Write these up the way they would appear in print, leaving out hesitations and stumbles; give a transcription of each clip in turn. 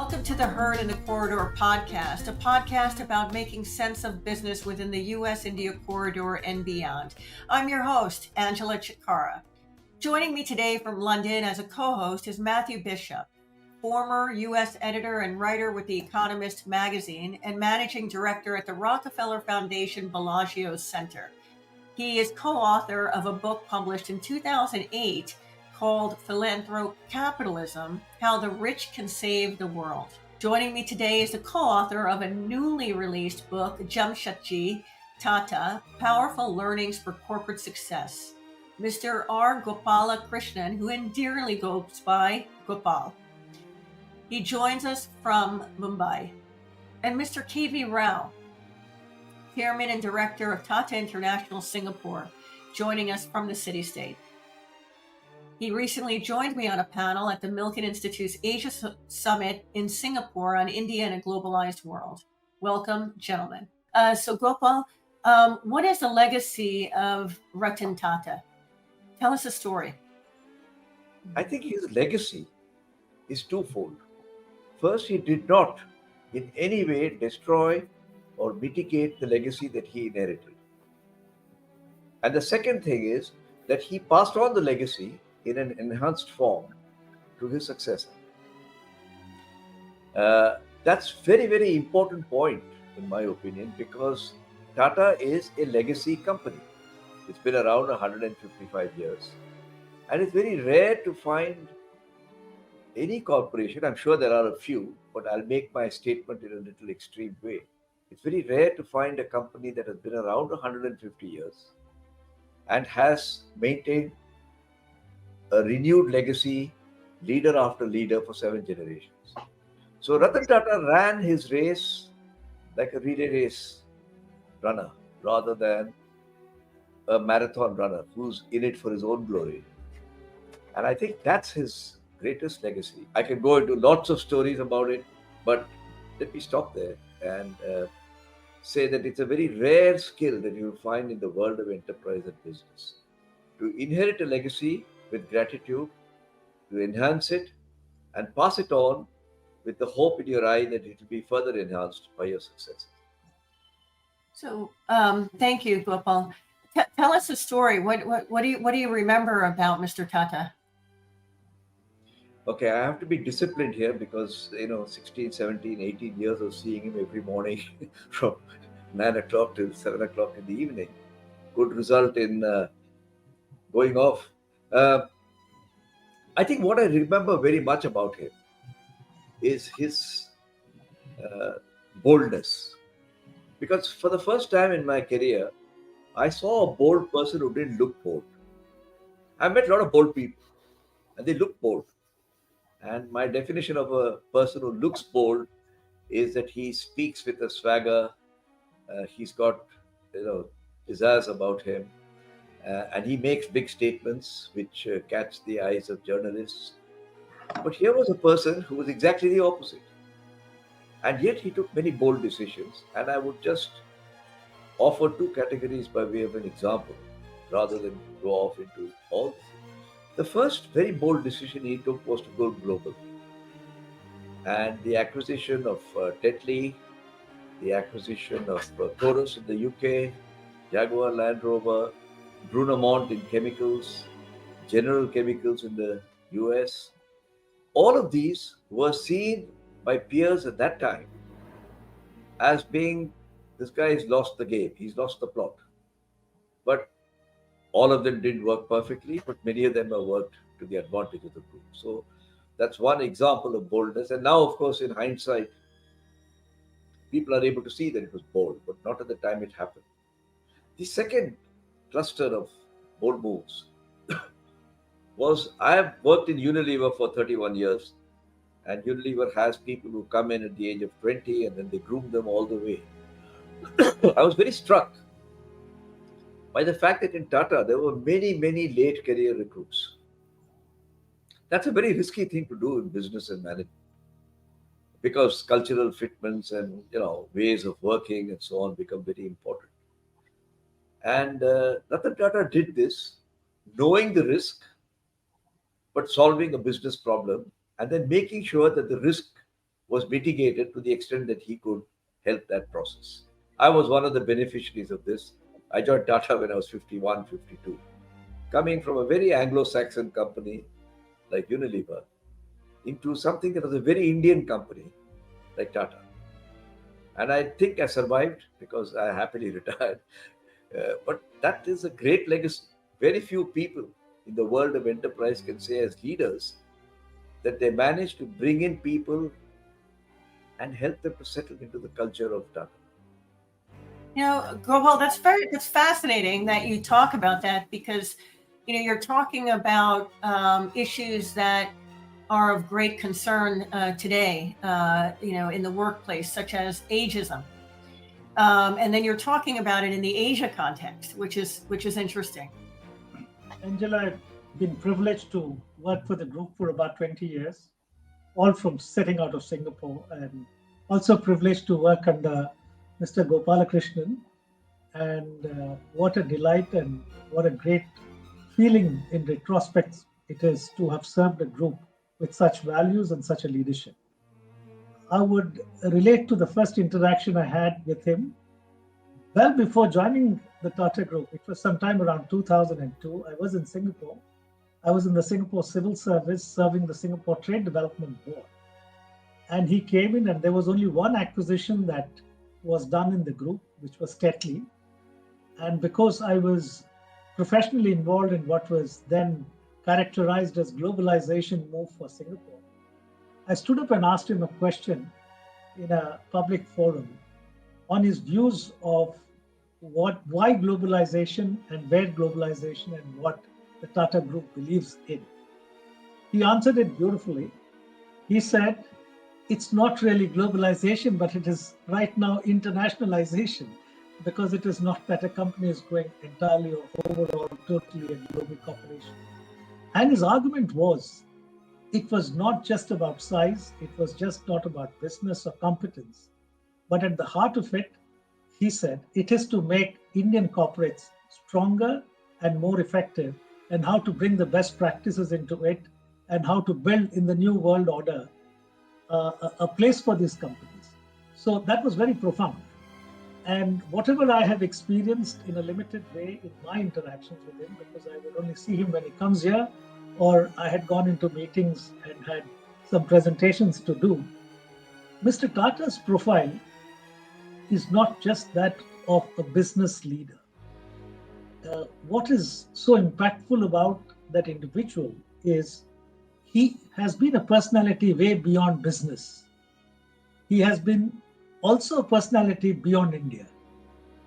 Welcome to the Herd in the Corridor podcast, a podcast about making sense of business within the U.S.-India corridor and beyond. I'm your host, Angela Chitkara. Joining me today from London as a co-host is Matthew Bishop, former U.S. editor and writer with The Economist magazine and managing director at the Rockefeller Foundation Bellagio Center. He is co-author of a book published in 2008 called Philanthrocapitalism, How the Rich Can Save the World. Joining me today is the co-author of a newly released book, Angela Tata, Powerful Learnings for Corporate Success, Mr. R Gopalakrishnan, who endearly goes by Gopal. He joins us from Mumbai. And Mr. K.V. Rao, Chairman and Director of Tata International Singapore, joining us from the city-state. He recently joined me on a panel at the Milken Institute's Asia Summit in Singapore on India and a Globalized World. Welcome, gentlemen. So Gopal, what is the legacy of Ratan Tata? Tell us a story. I think his legacy is twofold. First, he did not in any way destroy or mitigate the legacy that he inherited. And the second thing is that he passed on the legacy in an enhanced form to his successor. That's very, very important point, in my opinion, because Tata is a legacy company. It's been around 155 years. And it's very rare to find any corporation, I'm sure there are a few, but I'll make my statement in a little extreme way. It's very rare to find a company that has been around 150 years and has maintained a renewed legacy, leader after leader for 7 generations. So Ratan Tata ran his race like a relay race runner rather than a marathon runner who's in it for his own glory. And I think that's his greatest legacy. I can go into lots of stories about it, but let me stop there and say that it's a very rare skill that you'll find in the world of enterprise and business. To inherit a legacy with gratitude, to enhance it and pass it on with the hope in your eye that it will be further enhanced by your success. So thank you, Gopal. Tell us a story. What do you remember about Mr. Tata? Okay, I have to be disciplined here because, 16, 17, 18 years of seeing him every morning from 9 o'clock till 7 o'clock in the evening. Good result in going off. I think what I remember very much about him is his boldness. Because for the first time in my career, I saw a bold person who didn't look bold. I met a lot of bold people and they look bold. And my definition of a person who looks bold is that he speaks with a swagger. He's got, pizzazz about him. And he makes big statements which catch the eyes of journalists. But here was a person who was exactly the opposite. And yet he took many bold decisions. And I would just offer 2 categories by way of an example, rather than go off into all this. The first very bold decision he took was to go global. And the acquisition of Tetley, the acquisition of Taurus in the UK, Jaguar Land Rover, Brunamont in chemicals, General Chemicals in the US. All of these were seen by peers at that time as being, this guy has lost the game, he's lost the plot. But all of them didn't work perfectly, but many of them have worked to the advantage of the group. So that's one example of boldness. And now, of course, in hindsight, people are able to see that it was bold, but not at the time it happened. The second cluster of bold moves was, I have worked in Unilever for 31 years, and Unilever has people who come in at the age of 20 and then they groom them all the way. I was very struck by the fact that in Tata there were many, many late career recruits. That's a very risky thing to do in business and management because cultural fitments and ways of working and so on become very important. And Ratan Tata did this knowing the risk, but solving a business problem and then making sure that the risk was mitigated to the extent that he could help that process. I was one of the beneficiaries of this. I joined Tata when I was 51, 52, coming from a very Anglo-Saxon company like Unilever into something that was a very Indian company like Tata. And I think I survived because I happily retired. But that is a great legacy. Very few people in the world of enterprise can say, as leaders, that they managed to bring in people and help them to settle into the culture of Tata. Gopal, that's fascinating that you talk about that because, you're talking about issues that are of great concern today, in the workplace, such as ageism. And then you're talking about it in the Asia context, which is interesting. Angela, I've been privileged to work for the group for about 20 years, all from sitting out of Singapore, and also privileged to work under Mr. Gopalakrishnan. And what a delight and what a great feeling in retrospect it is to have served a group with such values and such a leadership. I would relate to the first interaction I had with him well before joining the Tata Group. It was sometime around 2002. I was in Singapore. I was in the Singapore Civil Service serving the Singapore Trade Development Board. And he came in, and there was only one acquisition that was done in the group, which was Tetley. And because I was professionally involved in what was then characterized as globalization move for Singapore, I stood up and asked him a question in a public forum on his views of why globalization and where globalization and what the Tata Group believes in. He answered it beautifully. He said, it's not really globalization, but it is right now internationalization, because it is not that a company is going entirely or overall totally a global corporation. And his argument was, it was not just about size, it was just not about business or competence, but at the heart of it, he said, it is to make Indian corporates stronger and more effective, and how to bring the best practices into it, and how to build in the new world order a place for these companies. So that was very profound. And whatever I have experienced in a limited way in my interactions with him, because I would only see him when he comes here, or I had gone into meetings and had some presentations to do, Mr. Tata's profile is not just that of a business leader. What is so impactful about that individual is he has been a personality way beyond business. He has been also a personality beyond India.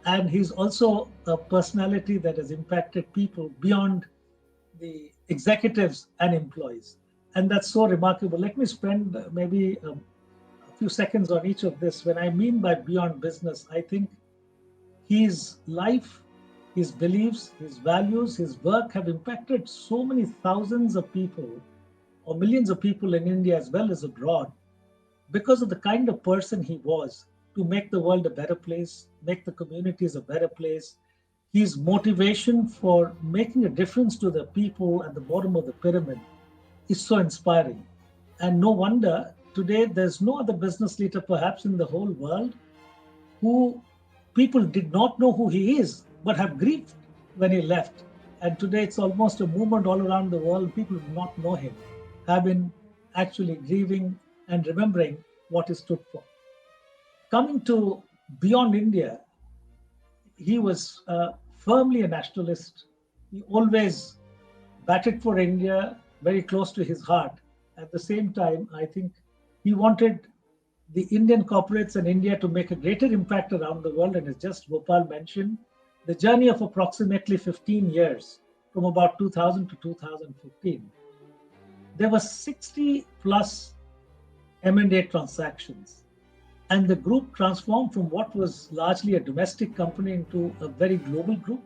And he's also a personality that has impacted people beyond the executives and employees. And that's so remarkable. Let me spend maybe a few seconds on each of this. When I mean by beyond business, I think his life, his beliefs, his values, his work have impacted so many thousands of people or millions of people in India as well as abroad because of the kind of person he was to make the world a better place, make the communities a better place. His motivation for making a difference to the people at the bottom of the pyramid is so inspiring. And no wonder today there's no other business leader perhaps in the whole world who people did not know who he is, but have grieved when he left. And today it's almost a movement all around the world. People do not know him, have been actually grieving and remembering what he stood for. Coming to beyond India, he was firmly a nationalist. He always batted for India, very close to his heart. At the same time, I think he wanted the Indian corporates and India to make a greater impact around the world. And as just Gopal mentioned, the journey of approximately 15 years, from about 2000 to 2015, there were 60 plus M&A transactions. And the group transformed from what was largely a domestic company into a very global group.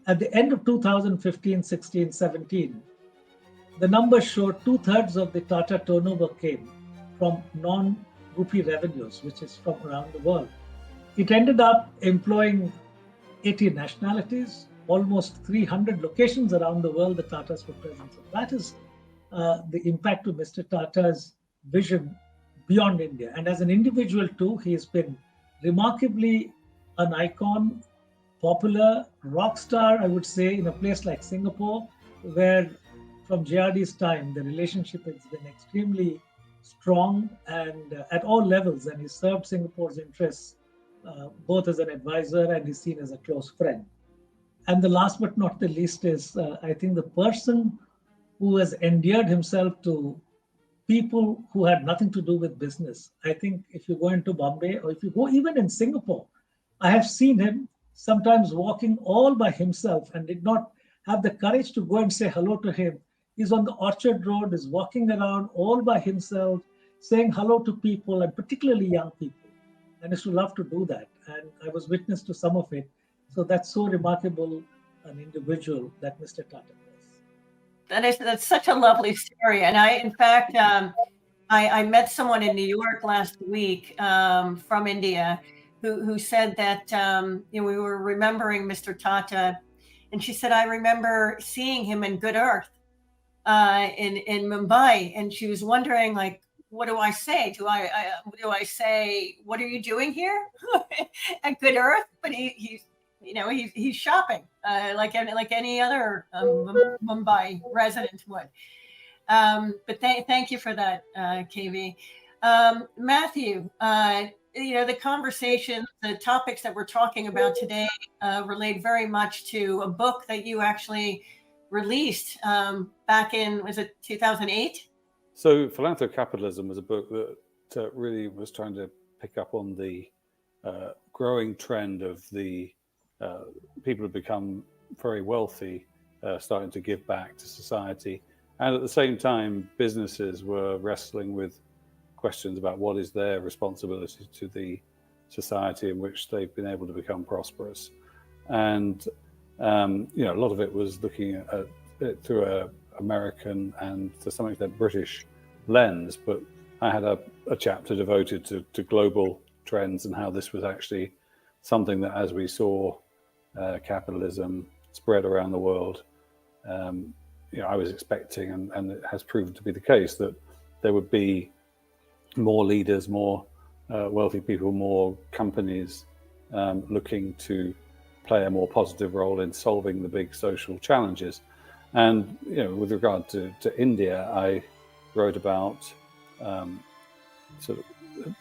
At the end of 2015, 16, 17, the numbers showed 2/3 of the Tata turnover came from non-rupee revenues, which is from around the world. It ended up employing 80 nationalities, almost 300 locations around the world the Tatas were present. So that is the impact of Mr. Tata's vision beyond India. And as an individual too, he's been remarkably an icon, popular, rock star, I would say, in a place like Singapore, where from JRD's time, the relationship has been extremely strong and at all levels. And he served Singapore's interests both as an advisor and he's seen as a close friend. And the last but not the least is, I think, the person who has endeared himself to people who had nothing to do with business. I think if you go into Bombay or if you go even in Singapore, I have seen him sometimes walking all by himself and did not have the courage to go and say hello to him. He's on the Orchard Road, is walking around all by himself, saying hello to people and particularly young people. And I used to love to do that. And I was witness to some of it. So that's so remarkable an individual that Mr. Tata was. That's such a lovely story. And in fact, I met someone in New York last week from India who said that we were remembering Mr. Tata, and she said, I remember seeing him in Good Earth in Mumbai, and she was wondering, like, what do I say? Do I say, what are you doing here at Good Earth? But he's shopping like any other Mumbai resident would. But thank you for that, KV. Matthew, the conversation, the topics that we're talking about today relate very much to a book that you actually released back in, was it 2008? So Philanthrocapitalism was a book that really was trying to pick up on the growing trend of the people who become very wealthy starting to give back to society. And at the same time, businesses were wrestling with questions about what is their responsibility to the society in which they've been able to become prosperous. And, a lot of it was looking at it through a American and to some extent British lens, but I had a chapter devoted to global trends and how this was actually something that, as we saw capitalism spread around the world, I was expecting, and it has proven to be the case, that there would be more leaders, more wealthy people, more companies looking to play a more positive role in solving the big social challenges. And with regard to India, I wrote about sort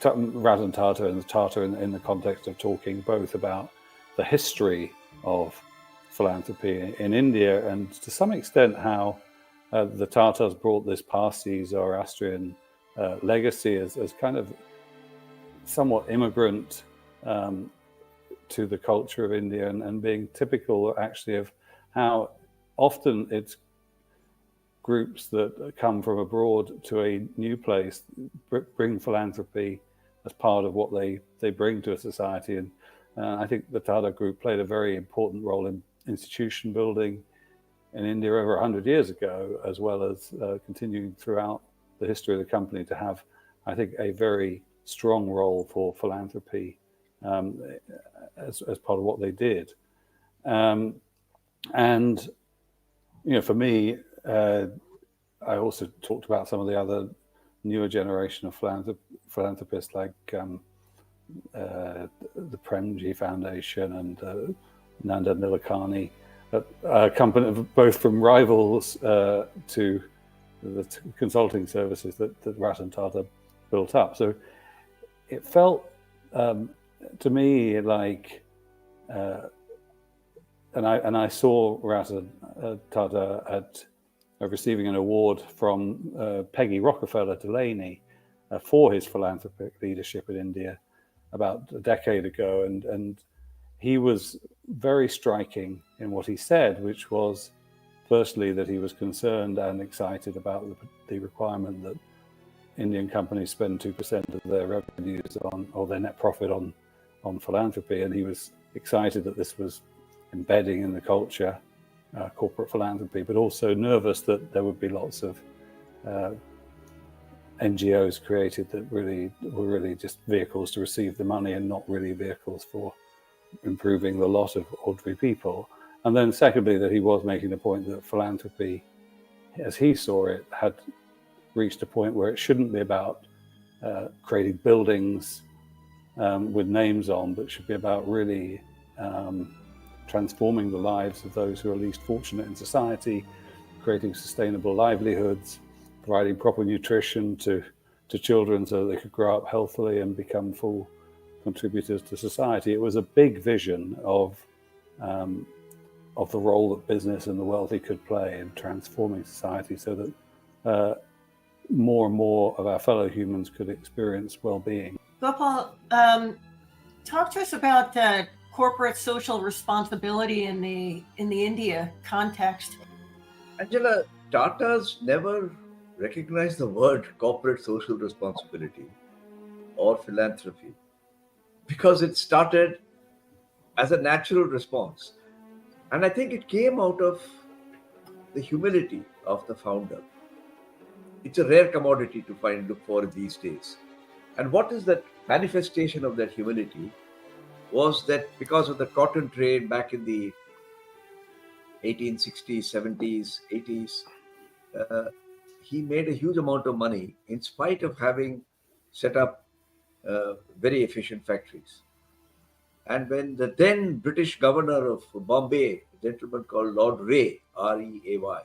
of Ratan Tata and the Tata in the context of talking both about the history of philanthropy in India and to some extent how the Tatars brought this Parsi Zoroastrian legacy as kind of somewhat immigrant to the culture of India and being typical actually of how often it's groups that come from abroad to a new place bring philanthropy as part of what they bring to a society. And I think the Tata Group played a very important role in institution building in India over 100 years ago, as well as continuing throughout the history of the company to have, I think, a very strong role for philanthropy as part of what they did. And for me, I also talked about some of the other newer generation of philanthropists like the Premji Foundation and Nanda Nilekani, a company both from rivals to the consulting services that Ratan Tata built up. So it felt to me like, and I saw Ratan Tata at receiving an award from Peggy Rockefeller Delaney for his philanthropic leadership in India about a decade ago, and he was very striking in what he said, which was firstly that he was concerned and excited about the requirement that Indian companies spend 2% of their revenues or their net profit on philanthropy, and he was excited that this was embedding in the culture corporate philanthropy, but also nervous that there would be lots of NGOs created that were really just vehicles to receive the money and not really vehicles for improving the lot of ordinary people. And then secondly, that he was making the point that philanthropy, as he saw it, had reached a point where it shouldn't be about creating buildings with names on, but should be about really transforming the lives of those who are least fortunate in society, creating sustainable livelihoods, providing proper nutrition to children so that they could grow up healthily and become full contributors to society. It was a big vision of the role that business and the wealthy could play in transforming society so that more and more of our fellow humans could experience well-being. Gopal, talk to us about corporate social responsibility in the India context. Angela, Tata's never recognized the word corporate social responsibility or philanthropy because it started as a natural response. And I think it came out of the humility of the founder. It's a rare commodity to look for these days. And what is that manifestation of that humility was that because of the cotton trade back in the 1860s, 70s, 80s, he made a huge amount of money in spite of having set up very efficient factories. And when the then British governor of Bombay, a gentleman called Lord Ray, R-E-A-Y,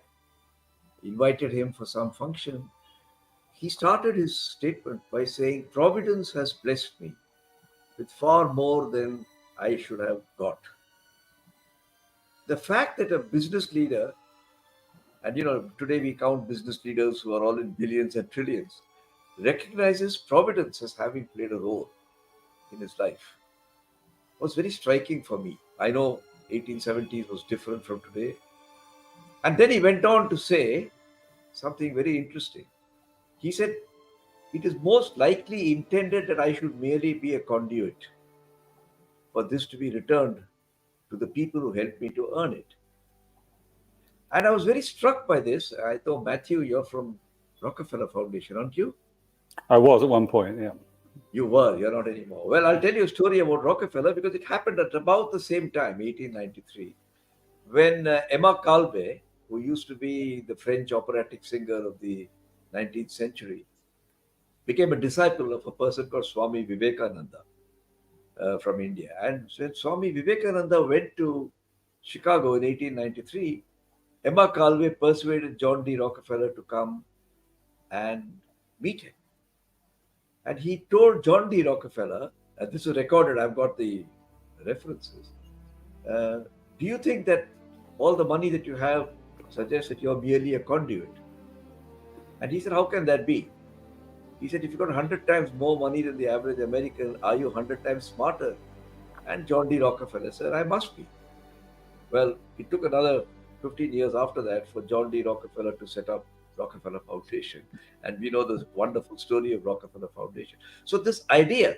invited him for some function, he started his statement by saying, "Providence has blessed me with far more than I should have got." The fact that a business leader, and today we count business leaders who are all in billions and trillions, recognizes providence as having played a role in his life was very striking for me. I know 1870s was different from today. And then he went on to say something very interesting. He said, "It is most likely intended that I should merely be a conduit for this to be returned to the people who helped me to earn it." And I was very struck by this. I thought, Matthew, you're from Rockefeller Foundation, aren't you? I was at one point, yeah. You were, you're not anymore. Well, I'll tell you a story about Rockefeller because it happened at about the same time, 1893, when Emma Calvé, who used to be the French operatic singer of the 19th century, became a disciple of a person called Swami Vivekananda from India. And when Swami Vivekananda went to Chicago in 1893, Emma Calvé persuaded John D. Rockefeller to come and meet him. And he told John D. Rockefeller, and this is recorded, I've got the references, do you think that all the money that you have suggests that you're merely a conduit? And he said, how can that be? He said, if you've got 100 times more money than the average American, are you 100 times smarter? And John D. Rockefeller said, I must be. Well, it took another 15 years after that for John D. Rockefeller to set up Rockefeller Foundation. And we know the wonderful story of Rockefeller Foundation. So this idea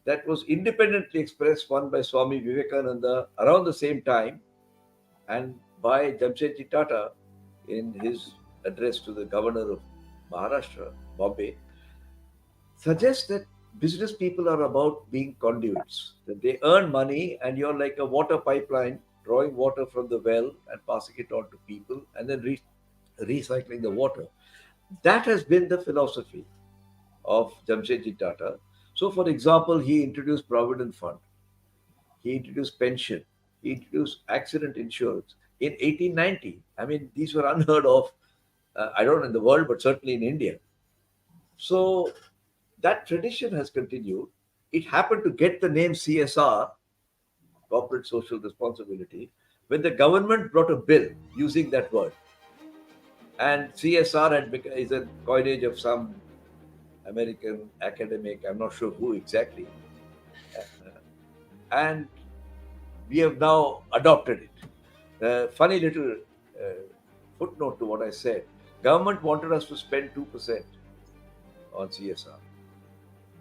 that was independently expressed, one by Swami Vivekananda around the same time, and by Jamsetji Tata in his address to the governor of Maharashtra, Bombay, suggests that business people are about being conduits, that they earn money and you're like a water pipeline, drawing water from the well and passing it on to people and then recycling the water. That has been the philosophy of Jamsetji Tata. So, for example, he introduced Provident Fund, he introduced pension, he introduced accident insurance in 1890. I mean, these were unheard of, I don't know in the world, but certainly in India. So, that tradition has continued. It happened to get the name CSR, Corporate Social Responsibility, when the government brought a bill using that word. And CSR is a coinage of some American academic, I'm not sure who exactly. And we have now adopted it. Funny little footnote to what I said. Government wanted us to spend 2% on CSR.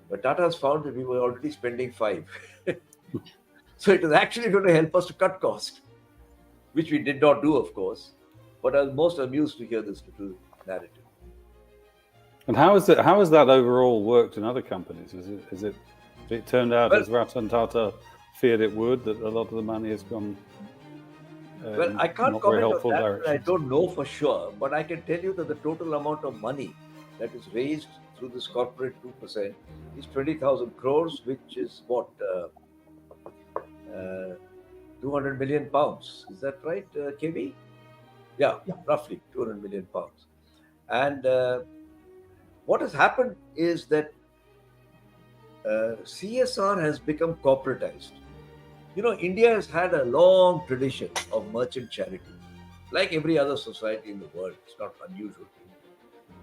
But Tata's found that we were already spending 5%. So it was actually going to help us to cut costs, which we did not do, of course. But I was most amused to hear this little narrative. And how has that overall worked in other companies? Is it turned out as Ratan Tata feared it would, that a lot of the money has gone well, I can't comment on that. I don't know for sure, but I can tell you that the total amount of money that is raised through this corporate 2% is 20,000 crores, which is what, 200 million pounds. Is that right, KB? Yeah, roughly 200 million pounds. And what has happened is that CSR has become corporatized. You know, India has had a long tradition of merchant charity, like every other society in the world. It's not unusual.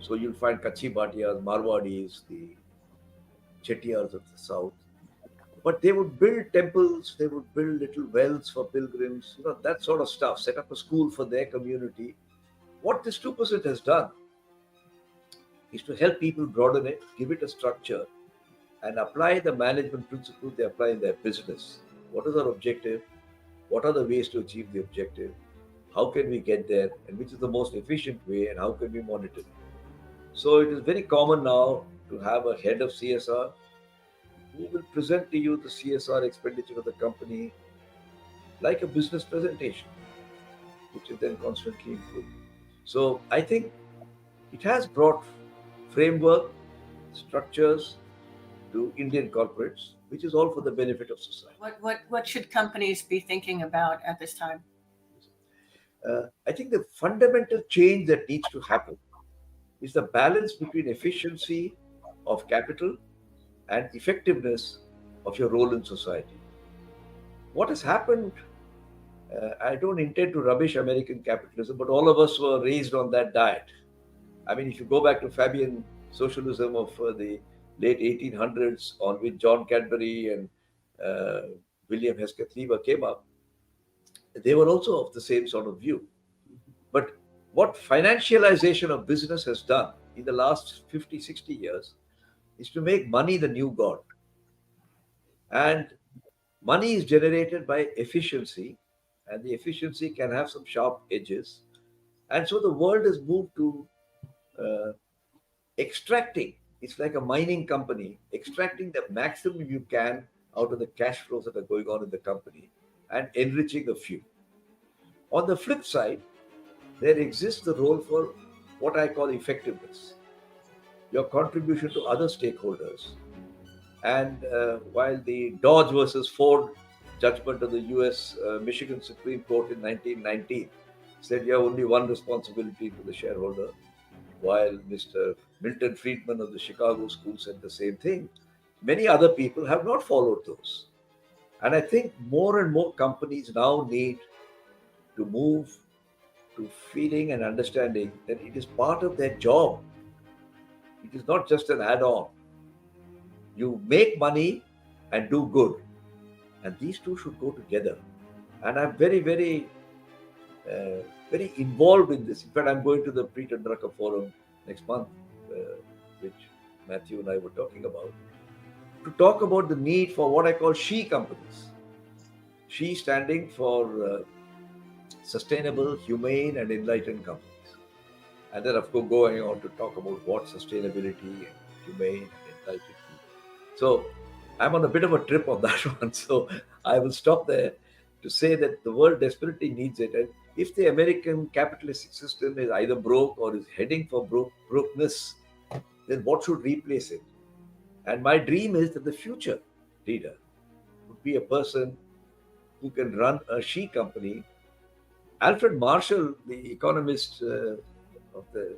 So you'll find Kachi Bhatiyas, Marwadis, the Chettiars of the south. But they would build temples, they would build little wells for pilgrims, you know, that sort of stuff, set up a school for their community. What this 2% has done is to help people broaden it, give it a structure, and apply the management principles they apply in their business. What is our objective? What are the ways to achieve the objective? How can we get there? And which is the most efficient way? And how can we monitor it? So it is very common now to have a head of CSR who will present to you the CSR expenditure of the company like a business presentation, which is then constantly improved. So I think it has brought framework, structures to Indian corporates, which is all for the benefit of society. What should companies be thinking about at this time? I think the fundamental change that needs to happen is the balance between efficiency of capital and effectiveness of your role in society. What has happened, I don't intend to rubbish American capitalism, but all of us were raised on that diet. I mean, if you go back to Fabian socialism of the late 1800s, on which John Cadbury and William Hesketh Lever came up, they were also of the same sort of view. But what financialization of business has done in the last 50, 60 years is to make money the new god. And money is generated by efficiency, and the efficiency can have some sharp edges. And so the world has moved to extracting, it's like a mining company, extracting the maximum you can out of the cash flows that are going on in the company and enriching a few. On the flip side, there exists the role for what I call effectiveness, your contribution to other stakeholders. And while the Dodge versus Ford judgment of the US Michigan Supreme Court in 1919 said you have only one responsibility to the shareholder, while Mr. Milton Friedman of the Chicago School said the same thing, many other people have not followed those. And I think more and more companies now need to move to feeling and understanding that it is part of their job. It is not just an add-on. You make money and do good. And these two should go together. And I'm very, very involved in this. In fact, I'm going to the Pre-Tandrika Forum next month, which Matthew and I were talking about, to talk about the need for what I call SHE companies. SHE standing for sustainable, humane, and enlightened companies. And then, of course, going on to talk about what sustainability and humane and enlightened. So I'm on a bit of a trip on that one. So I will stop there to say that the world desperately needs it. And if the American capitalistic system is either broke or is heading for brokenness, then what should replace it? And my dream is that the future leader would be a person who can run a SHE company. Alfred Marshall, the economist of the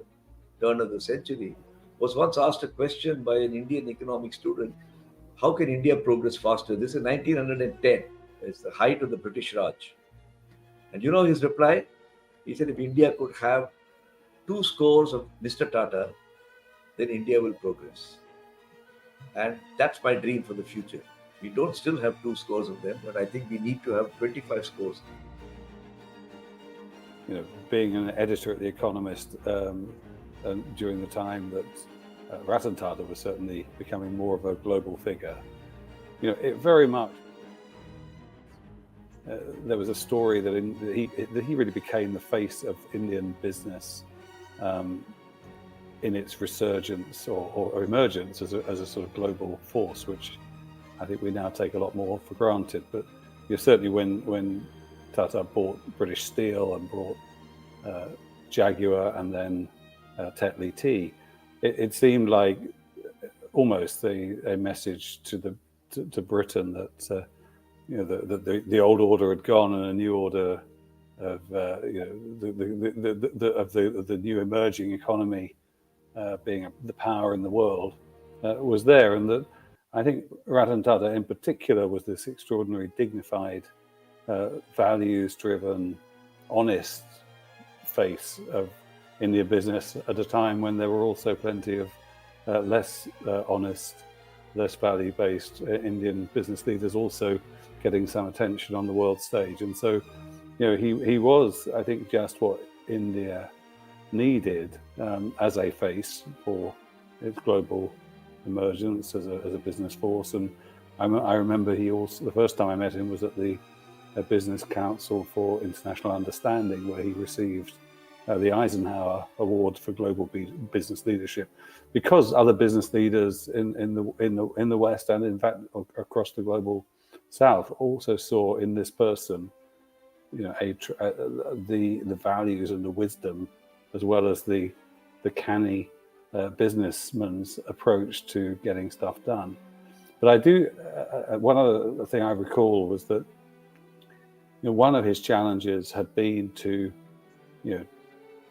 turn of the century, was once asked a question by an Indian economic student, how can India progress faster? This is 1910. It's the height of the British Raj. And you know his reply? He said, if India could have 2 scores of Mr. Tata, then India will progress. And that's my dream for the future. We don't still have 2 scores of them, but I think we need to have 25 scores. You know, being an editor at The Economist and during the time that Ratan Tata was certainly becoming more of a global figure, you know, it very much. There was a story that he really became the face of Indian business in its resurgence or emergence as a sort of global force, which I think we now take a lot more for granted. But you know, certainly when Tata bought British Steel and bought Jaguar and then Tetley Tea, it seemed like almost a message to Britain that the old order had gone and a new order of the new emerging economy being the power in the world was there, and that I think Ratan Tata in particular was this extraordinary, dignified, values-driven, honest face of India business at a time when there were also plenty of less honest, less value-based Indian business leaders also getting some attention on the world stage. And so, he was, I think, just what India needed as a face for its global emergence as a business force. And I remember he also, the first time I met him was at the Business Council for International Understanding, where he received the Eisenhower Award for Global Business Leadership, because other business leaders in the West and in fact across the global South also saw in this person, the values and the wisdom, as well as the canny businessman's approach to getting stuff done. But I do one other thing I recall was that one of his challenges had been to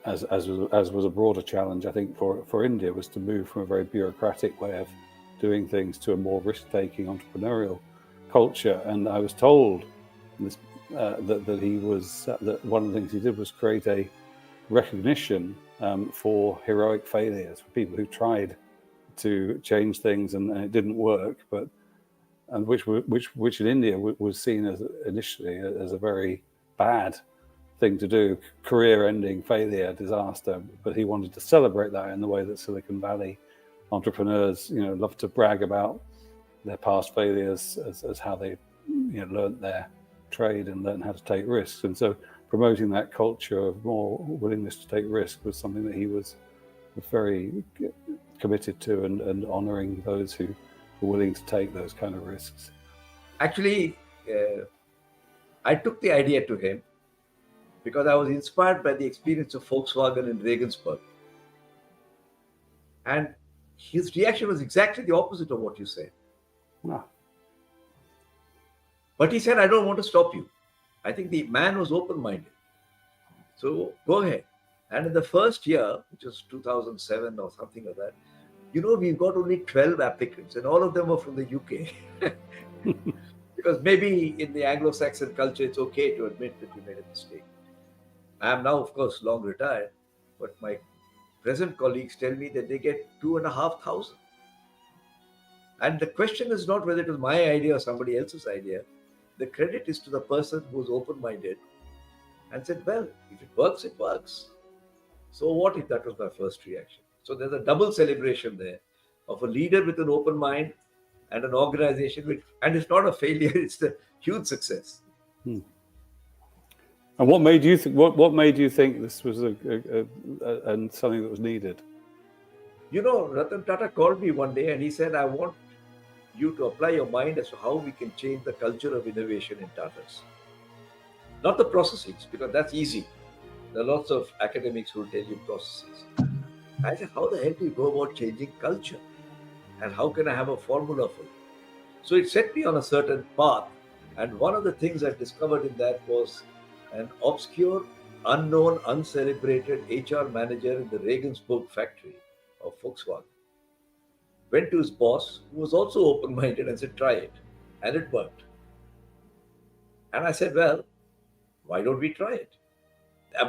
as was a broader challenge, I think, for India, was to move from a very bureaucratic way of doing things to a more risk-taking entrepreneurial culture. And I was told that he was that one of the things he did was create a recognition for heroic failures, for people who tried to change things and it didn't work, and which in India was seen as initially as a very bad thing to do, career-ending failure, disaster. But he wanted to celebrate that in the way that Silicon Valley entrepreneurs, love to brag about their past failures as how they, learned their trade and learned how to take risks. And so promoting that culture of more willingness to take risks was something that he was very committed to, and honoring those who were willing to take those kind of risks. Actually, I took the idea to him because I was inspired by the experience of Volkswagen in Regensburg. And his reaction was exactly the opposite of what you said. Wow. But he said, I don't want to stop you. I think the man was open-minded. So go ahead. And in the first year, which was 2007 or something like that, we've got only 12 applicants, and all of them were from the UK. Because maybe in the Anglo-Saxon culture, it's okay to admit that you made a mistake. I am now, of course, long retired, but my present colleagues tell me that they get 2,500. And the question is not whether it was my idea or somebody else's idea. The credit is to the person who was open-minded and said, well, if it works, it works. So what if that was my first reaction? So there's a double celebration there of a leader with an open mind and an organization and it's not a failure, it's a huge success. And what made you think this was and something that was needed? Ratan Tata called me one day and he said, I want you to apply your mind as to how we can change the culture of innovation in Tatas. Not the processes, because that's easy. There are lots of academics who will tell you processes. I said, how the hell do you go about changing culture? And how can I have a formula for it? So it set me on a certain path. And one of the things I discovered in that was an obscure, unknown, uncelebrated HR manager in the Regensburg factory of Volkswagen went to his boss, who was also open-minded, and said, try it. And it worked. And I said, well, why don't we try it?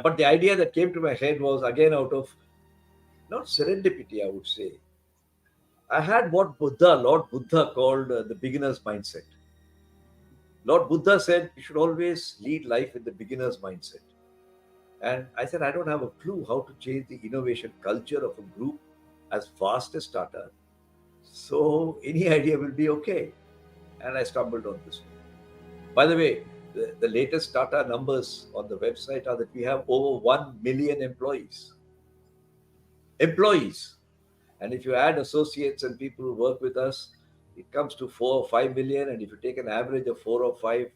But the idea that came to my head was, again, out of not serendipity, I would say. I had what Lord Buddha called the beginner's mindset. Lord Buddha said you should always lead life with the beginner's mindset. And I said, I don't have a clue how to change the innovation culture of a group as vast as Tata. So any idea will be okay. And I stumbled on this one. By the way, the latest Tata numbers on the website are that we have over 1 million employees. And if you add associates and people who work with us, it comes to 4 or 5 million. And if you take an average of 4 or 5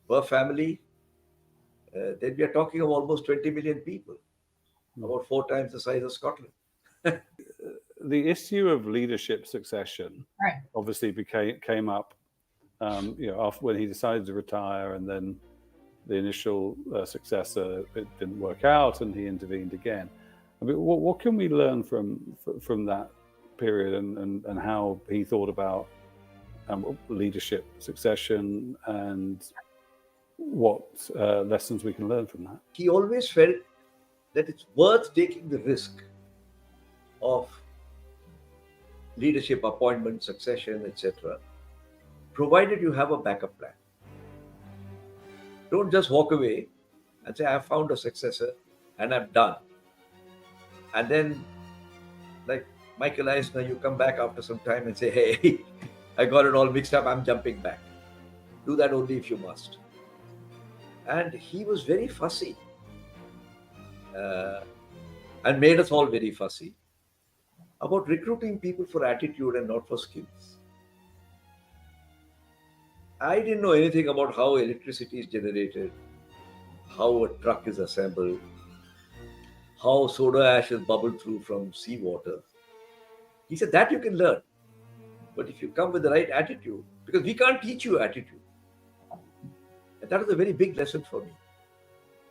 per family, then we are talking of almost 20 million people, about 4 times the size of Scotland. the issue of leadership succession Right. obviously came up, after when he decided to retire, and then the initial successor, it didn't work out, and he intervened again. I mean, what can we learn from that period, and how he thought about leadership succession, and what lessons we can learn from that? He always felt that it's worth taking the risk of leadership appointment, succession, etc., provided you have a backup plan. Don't just walk away and say, I found a successor and I'm done. And then, like Michael Eisner, you come back after some time and say, hey, I got it all mixed up, I'm jumping back. Do that only if you must. And he was very fussy, and made us all very fussy about recruiting people for attitude and not for skills. I didn't know anything about how electricity is generated, how a truck is assembled, how soda ash is bubbled through from seawater. He said that you can learn. But if you come with the right attitude, because we can't teach you attitude. And that was a very big lesson for me.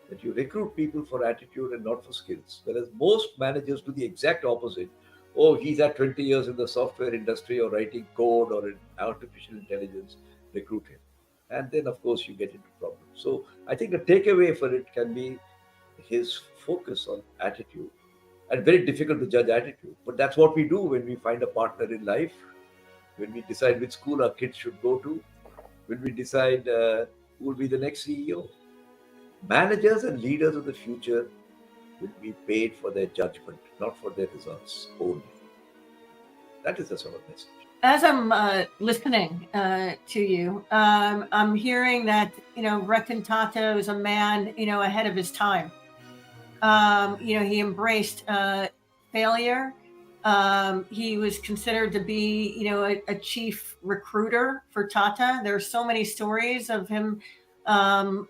That you recruit people for attitude and not for skills. Whereas most managers do the exact opposite. Oh, he's had 20 years in the software industry or writing code or in artificial intelligence, recruit him. And then, of course, you get into problems. So I think the takeaway for it can be his focus on attitude. And very difficult to judge attitude. But that's what we do when we find a partner in life, when we decide which school our kids should go to, when we decide who will be the next CEO. Managers and leaders of the future will be paid for their judgment, not for their results only. That is the sort of message. As I'm listening to you, I'm hearing that, Ratan Tata was a man, ahead of his time. He embraced failure. He was considered to be, a chief recruiter for Tata. There are so many stories of him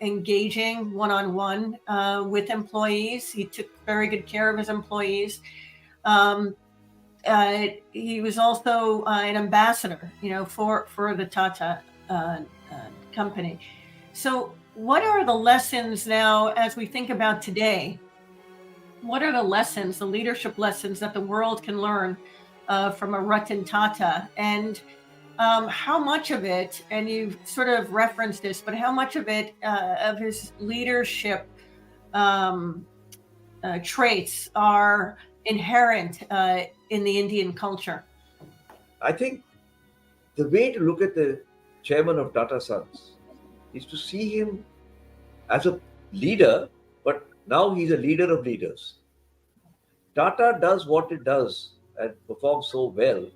engaging one-on-one with employees. He took very good care of his employees. He was also an ambassador, for the Tata company. So what are the lessons now as we think about today? What are the lessons, the leadership lessons that the world can learn from a Ratan Tata? And how much of it, and you've sort of referenced this, but how much of it, of his leadership traits are inherent in the Indian culture? I think the way to look at the chairman of Tata Sons is to see him as a leader, but now he's a leader of leaders. Tata does what it does and performs so well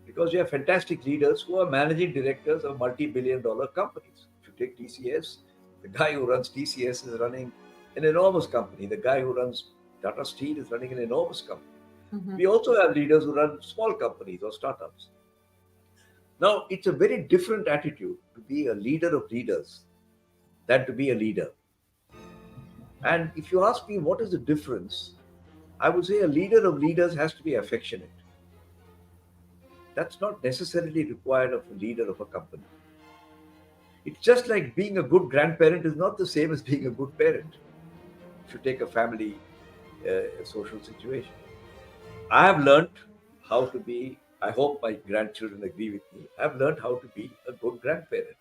because you have fantastic leaders who are managing directors of multi-billion-dollar companies. If you take TCS, the guy who runs TCS is running an enormous company. The guy who runs Tata Steel is running an enormous company. Mm-hmm. We also have leaders who run small companies or startups. Now, it's a very different attitude to be a leader of leaders than to be a leader. And if you ask me what is the difference, I would say a leader of leaders has to be affectionate. That's not necessarily required of a leader of a company. It's just like being a good grandparent is not the same as being a good parent. If you take a family social situation. I have learned how to be, I hope my grandchildren agree with me, I've learned how to be a good grandparent.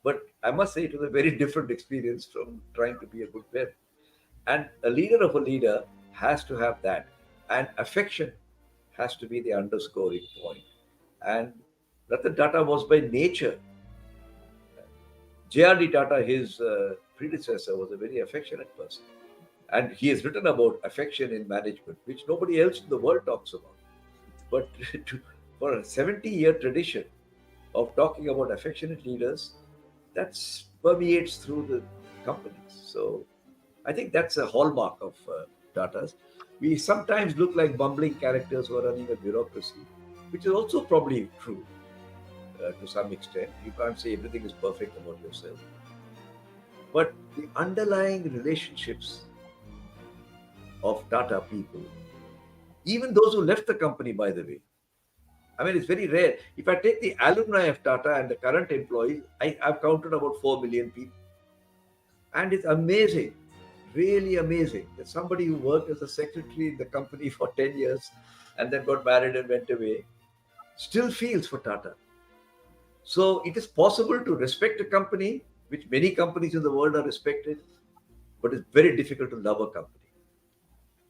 But I must say it was a very different experience from trying to be a good parent. And a leader of a leader has to have that. And affection has to be the underscoring point. And Ratan Tata was by nature. J.R.D. Tata, his predecessor, was a very affectionate person. And he has written about affection in management, which nobody else in the world talks about. But for a 70-year tradition of talking about affectionate leaders, that permeates through the companies. So I think that's a hallmark of Tata's. We sometimes look like bumbling characters who are running a bureaucracy, which is also probably true to some extent. You can't say everything is perfect about yourself. But the underlying relationships of Tata people Even those who left the company, by the way. I mean, it's very rare. If I take the alumni of Tata and the current employees, I've counted about 4 million people. And it's amazing, really amazing, that somebody who worked as a secretary in the company for 10 years and then got married and went away still feels for Tata. So it is possible to respect a company, which many companies in the world are respected, but it's very difficult to love a company.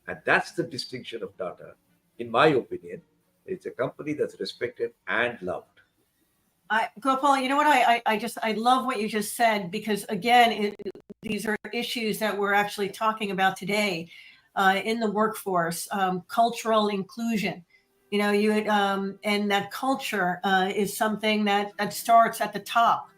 And that's the distinction of Tata, in my opinion. It's a company that's respected and loved. Gopal, you know what? I love what you just said, because again, these are issues that we're actually talking about today in the workforce, cultural inclusion. You know, and that culture is something that starts at the top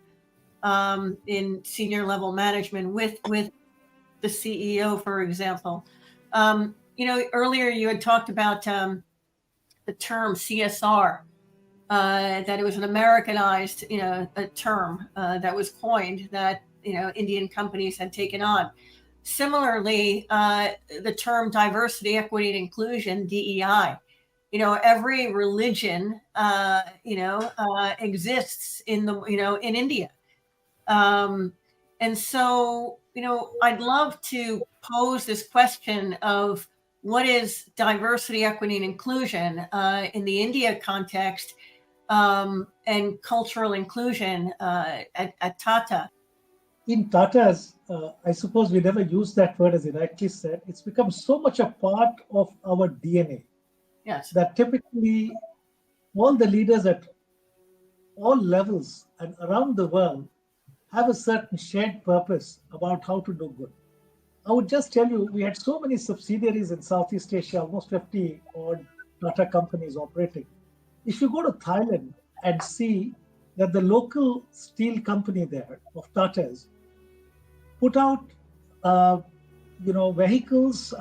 in senior level management with the CEO, for example. You know, earlier you had talked about the term CSR. That it was an Americanized, you know, a term that was coined that, you know, Indian companies had taken on. Similarly, the term diversity, equity, and inclusion, DEI. You know, every religion, exists in in India, and so, you know, I'd love to pose this question of what is diversity, equity, and inclusion in the India context, and cultural inclusion at Tata. In Tata's, I suppose we never used that word, as you rightly said. It's become so much a part of our DNA. Yes. That typically all the leaders at all levels and around the world have a certain shared purpose about how to do good. I would just tell you, we had so many subsidiaries in Southeast Asia, almost 50 odd Tata companies operating. If you go to Thailand and see that the local steel company there of Tata's put out, vehicles,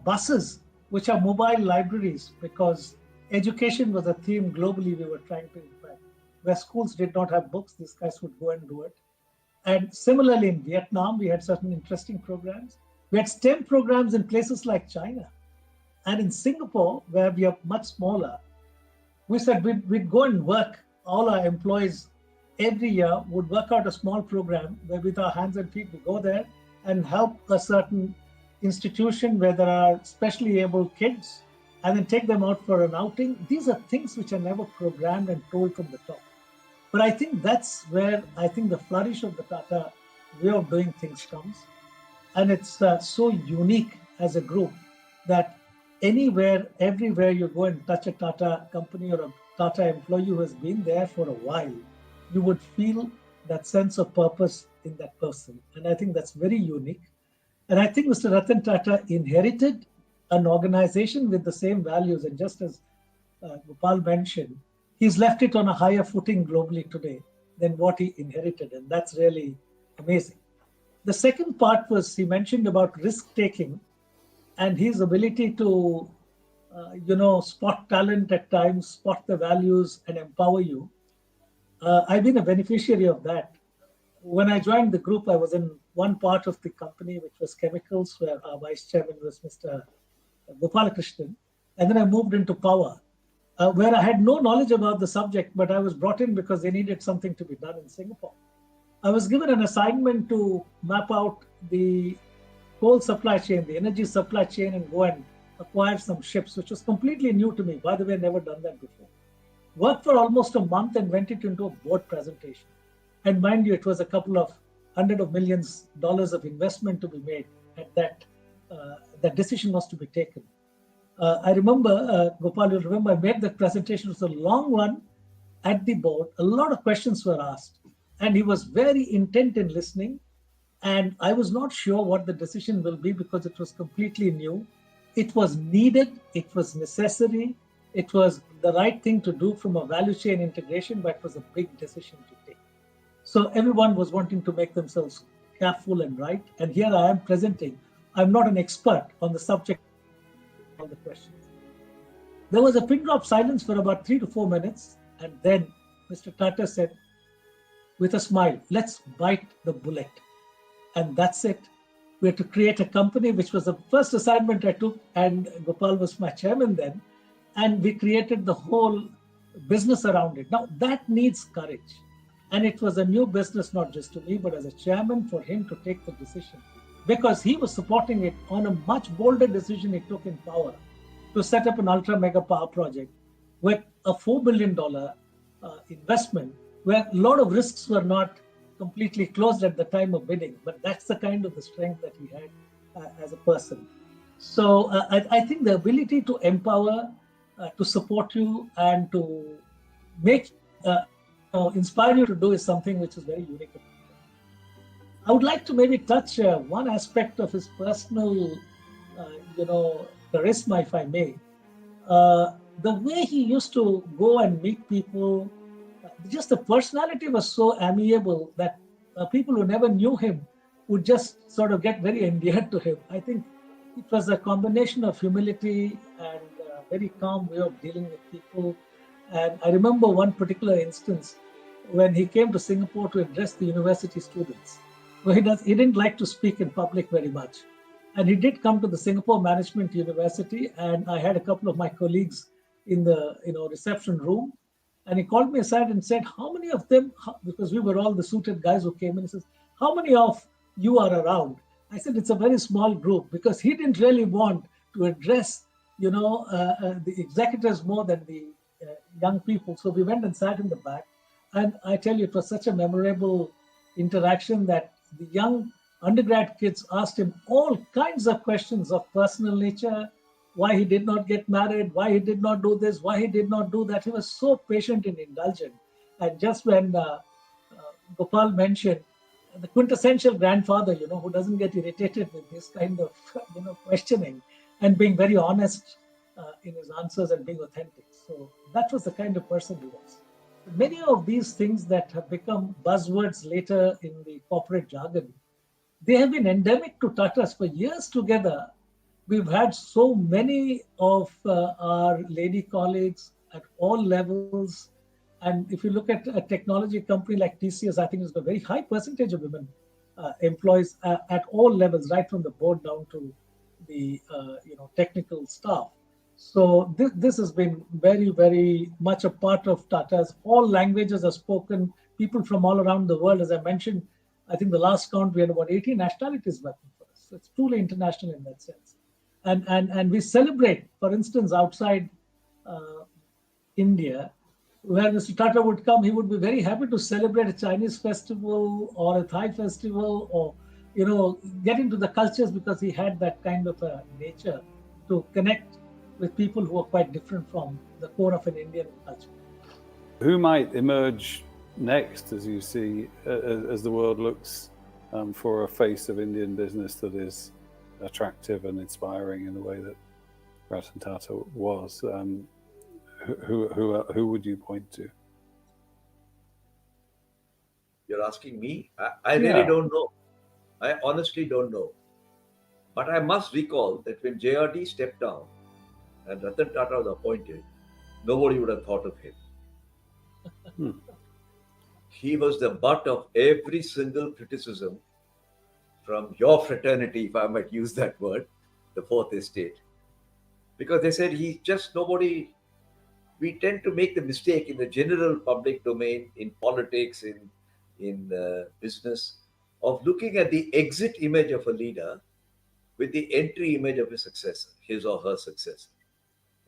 buses, which are mobile libraries, because education was a theme globally we were trying to impact. Where schools did not have books, these guys would go and do it. And similarly in Vietnam, we had certain interesting programs. We had STEM programs in places like China. And in Singapore, where we are much smaller, we said we'd go and work. All our employees every year would work out a small program where with our hands and feet, we go there and help a certain institution where there are specially able kids and then take them out for an outing. These are things which are never programmed and told from the top. But I think that's where I think the flourish of the Tata way of doing things comes. And it's so unique as a group that anywhere, everywhere you go and touch a Tata company or a Tata employee who has been there for a while, you would feel that sense of purpose in that person. And I think that's very unique. And I think Mr. Ratan Tata inherited an organization with the same values. And just as Gopal mentioned, he's left it on a higher footing globally today than what he inherited. And that's really amazing. The second part was he mentioned about risk-taking and his ability to, spot talent at times, spot the values and empower you. I've been a beneficiary of that. When I joined the group, I was in one part of the company, which was chemicals, where our vice chairman was Mr. Gopalakrishnan. And then I moved into power, where I had no knowledge about the subject, but I was brought in because they needed something to be done in Singapore. I was given an assignment to map out the coal supply chain, the energy supply chain, and go and acquire some ships, which was completely new to me. By the way, I'd never done that before. Worked for almost a month and went it into a board presentation. And mind you, it was a couple of hundred of millions dollars of investment to be made at that. That decision was to be taken. I remember, Gopal, you'll remember, I made that presentation. It was a long one at the board. A lot of questions were asked. And he was very intent in listening. And I was not sure what the decision will be because it was completely new. It was needed. It was necessary. It was the right thing to do from a value chain integration, but it was a big decision to take. So everyone was wanting to make themselves careful and right. And here I am presenting. I'm not an expert on the subject of the questions. There was a pin drop silence for about 3 to 4 minutes. And then Mr. Tata said, with a smile, let's bite the bullet. And that's it. We had to create a company, which was the first assignment I took, and Gopal was my chairman then. And we created the whole business around it. Now, that needs courage. And it was a new business, not just to me, but as a chairman, for him to take the decision. Because he was supporting it on a much bolder decision he took in power to set up an ultra mega power project with a $4 billion investment, where a lot of risks were not completely closed at the time of bidding. But that's the kind of the strength that he had as a person. So I think the ability to empower, to support you, and to make inspire you to do is something which is very unique. I would like to maybe touch one aspect of his personal, charisma, if I may. The way he used to go and meet people, just the personality was so amiable that people who never knew him would just sort of get very endeared to him. I think it was a combination of humility and a very calm way of dealing with people. And I remember one particular instance when he came to Singapore to address the university students. Well, he didn't like to speak in public very much. And he did come to the Singapore Management University, and I had a couple of my colleagues in the reception room. And he called me aside and said, how many of them, because we were all the suited guys who came in, he says, how many of you are around? I said, it's a very small group, because he didn't really want to address, the executives more than the young people. So we went and sat in the back. And I tell you, it was such a memorable interaction that the young undergrad kids asked him all kinds of questions of personal nature, why he did not get married, why he did not do this, why he did not do that. He was so patient and indulgent. And just when Gopal mentioned the quintessential grandfather, who doesn't get irritated with this kind of, questioning, and being very honest in his answers and being authentic. So that was the kind of person he was. Many of these things that have become buzzwords later in the corporate jargon, they have been endemic to Tatas for years together. We've had so many of our lady colleagues at all levels. And if you look at a technology company like TCS, I think it's got a very high percentage of women employees at all levels, right from the board down to the technical staff. So this has been very, very much a part of Tata's. All languages are spoken, people from all around the world. As I mentioned, I think the last count, we had about 80 nationalities working for us. So it's truly international in that sense. And we celebrate, for instance, outside India, where Mr. Tata would come, he would be very happy to celebrate a Chinese festival or a Thai festival, or, get into the cultures, because he had that kind of a nature to connect with people who are quite different from the core of an Indian culture. Who might emerge next, as you see, as the world looks for a face of Indian business that is attractive and inspiring in the way that Ratan Tata was? Who would you point to? You're asking me? I really don't know. I honestly don't know. But I must recall that when JRD stepped down and Ratan Tata was appointed, nobody would have thought of him. He was the butt of every single criticism from your fraternity, if I might use that word, the Fourth Estate. Because they said he's just nobody. We tend to make the mistake in the general public domain, in politics, in business, of looking at the exit image of a leader with the entry image of a successor, his or her successor.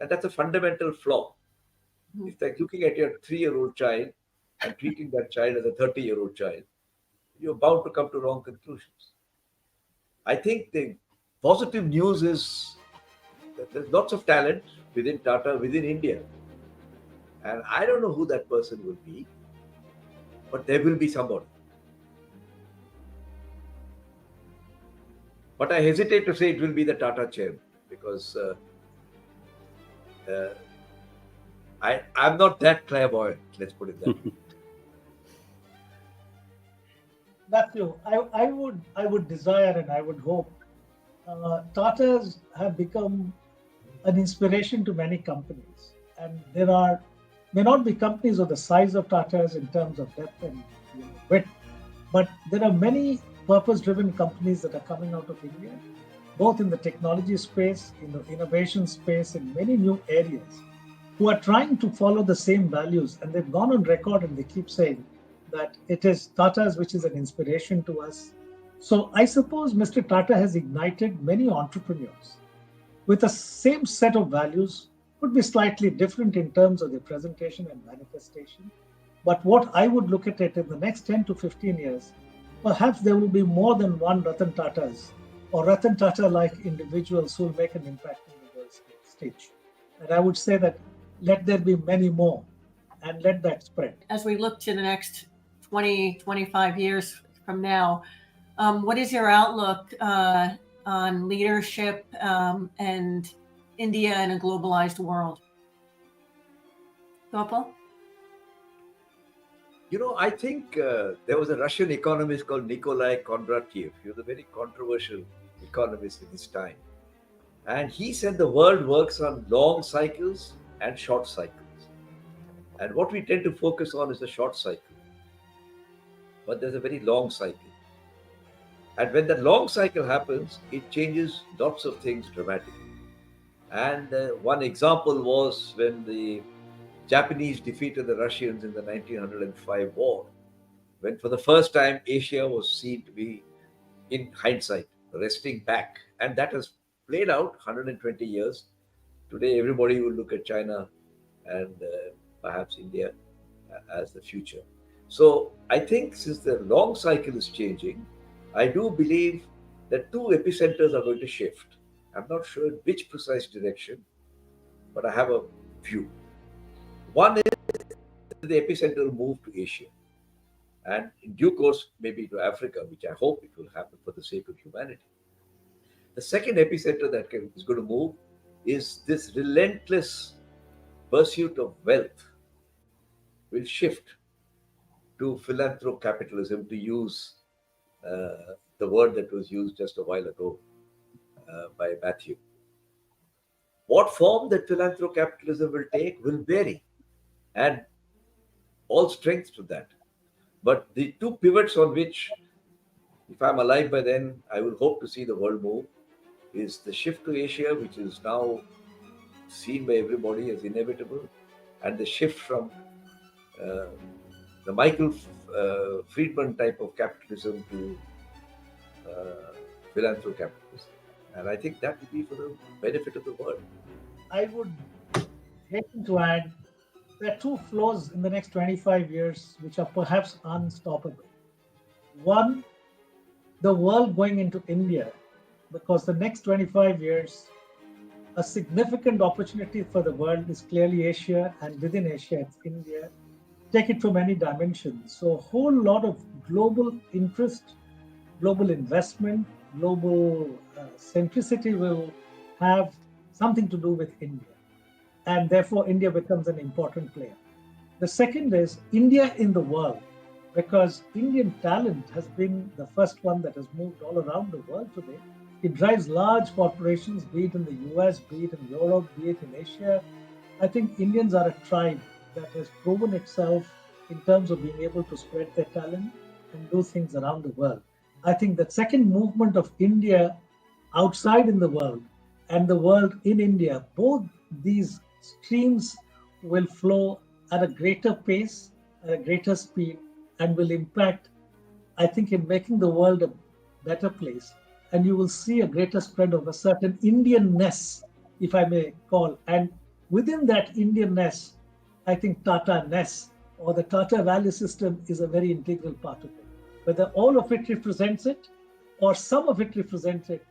And that's a fundamental flaw. It's like looking at your 3-year-old child and treating that child as a 30-year-old child. You're bound to come to wrong conclusions. I think the positive news is that there's lots of talent within Tata, within India. And I don't know who that person will be, but there will be somebody. But I hesitate to say it will be the Tata chairman, because I'm not that clairvoyant, let's put it that way. Matthew, I would desire and I would hope Tatas have become an inspiration to many companies, and there may not be companies of the size of Tata's in terms of depth and width, but there are many purpose-driven companies that are coming out of India, both in the technology space, in the innovation space, in many new areas, who are trying to follow the same values. And they've gone on record and they keep saying that it is Tata's which is an inspiration to us. So I suppose Mr. Tata has ignited many entrepreneurs with the same set of values, could be slightly different in terms of their presentation and manifestation. But what I would look at it in the next 10 to 15 years, perhaps there will be more than one Ratan Tatas or Ratan Tata-like individuals who will make an impact on the world stage. And I would say that let there be many more and let that spread. As we look to the next 20, 25 years from now, what is your outlook on leadership and India in a globalized world? Gopal? I think there was a Russian economist called Nikolai Kondratiev. He was a very controversial economist in his time. And he said the world works on long cycles and short cycles. And what we tend to focus on is the short cycle. But there's a very long cycle. And when that long cycle happens, it changes lots of things dramatically. And one example was when the Japanese defeated the Russians in the 1905 war, when for the first time Asia was seen to be, in hindsight, resting back. And that has played out 120 years. Today, everybody will look at China and perhaps India as the future. So I think since the long cycle is changing, I do believe that two epicenters are going to shift. I'm not sure in which precise direction, but I have a view. One is the epicenter will move to Asia, and in due course, maybe to Africa, which I hope it will happen for the sake of humanity. The second epicenter that is going to move is this relentless pursuit of wealth will shift to philanthrocapitalism, to use the word that was used just a while ago by Matthew. What form that philanthrocapitalism will take will vary, and all strength to that. But the two pivots on which, if I'm alive by then, I will hope to see the world move, is the shift to Asia, which is now seen by everybody as inevitable, and the shift from the Michael Friedman type of capitalism to philanthrocapitalism. And I think that will be for the benefit of the world. I would hasten to add there are two flows in the next 25 years which are perhaps unstoppable. One, the world going into India, because the next 25 years, a significant opportunity for the world is clearly Asia, and within Asia, it's India. Take it from any dimension. So a whole lot of global interest, global investment, global centricity will have something to do with India. And therefore, India becomes an important player. The second is India in the world, because Indian talent has been the first one that has moved all around the world today. It drives large corporations, be it in the US, be it in Europe, be it in Asia. I think Indians are a tribe that has proven itself in terms of being able to spread their talent and do things around the world. I think that second movement of India outside in the world and the world in India, both these streams will flow at a greater pace, at a greater speed, and will impact, I think, in making the world a better place. And you will see a greater spread of a certain Indianness, if I may call. And within that Indianness, I think Tata-ness or the Tata value system is a very integral part of it. Whether all of it represents it or some of it represents it,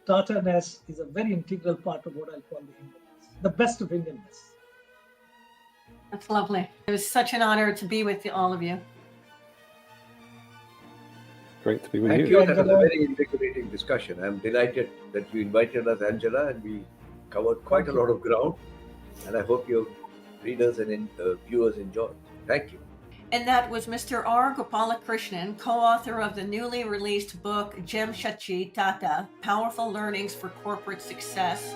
Tata-ness is a very integral part of what I'll call the Indianness, the best of Indianness. That's lovely. It was such an honor to be with all of you. Great to be with Thank you. you. That was a very invigorating discussion. I'm delighted that you invited us, Angela, and we covered quite a lot of ground. And I hope your readers and viewers enjoyed. Thank you. And that was Mr. R Gopalakrishnan, co-author of the newly released book, Angela Chitkara Explores, Powerful Learnings for Corporate Success.